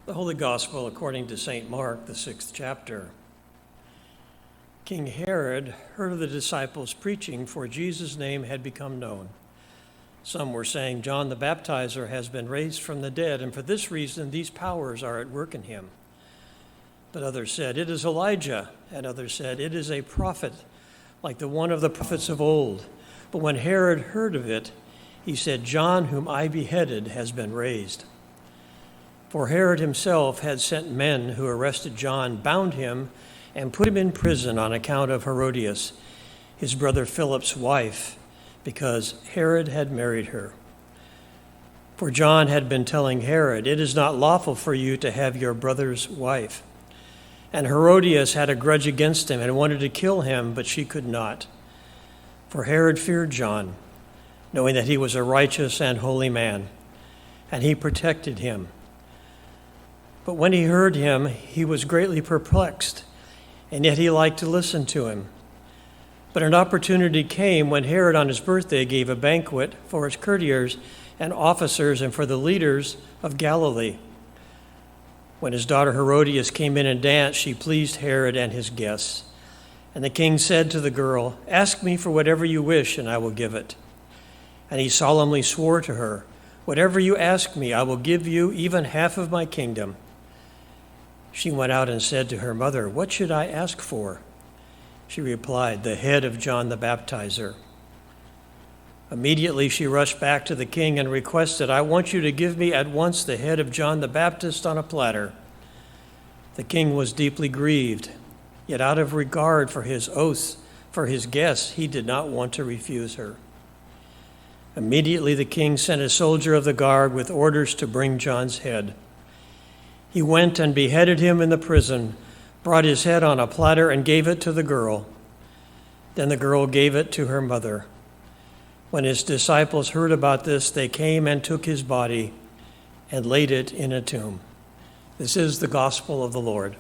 The Holy Gospel according to St. Mark, the 6th chapter. King Herod heard of the disciples preaching, for Jesus' name had become known. Some were saying, John the Baptizer has been raised from the dead, and for this reason these powers are at work in him. But others said, it is Elijah, and others said, it is a prophet, like the one of the prophets of old. But when Herod heard of it, he said, John, whom I beheaded, has been raised. For Herod himself had sent men who arrested John, bound him, and put him in prison on account of Herodias, his brother Philip's wife, because Herod had married her. For John had been telling Herod, it is not lawful for you to have your brother's wife. And Herodias had a grudge against him and wanted to kill him, but she could not. For Herod feared John, knowing that he was a righteous and holy man, and he protected him. But when he heard him, he was greatly perplexed, and yet he liked to listen to him. But an opportunity came when Herod on his birthday gave a banquet for his courtiers and officers and for the leaders of Galilee. When his daughter Herodias came in and danced, she pleased Herod and his guests. And the king said to the girl, ask me for whatever you wish, and I will give it. And he solemnly swore to her, whatever you ask me, I will give you, even half of my kingdom. She went out and said to her mother, what should I ask for? She replied, the head of John the Baptizer. Immediately she rushed back to the king and requested, I want you to give me at once the head of John the Baptist on a platter. The king was deeply grieved, yet out of regard for his oaths, for his guests, he did not want to refuse her. Immediately the king sent a soldier of the guard with orders to bring John's head. He went and beheaded him in the prison, brought his head on a platter, and gave it to the girl. Then the girl gave it to her mother. When his disciples heard about this, they came and took his body and laid it in a tomb. This is the gospel of the Lord.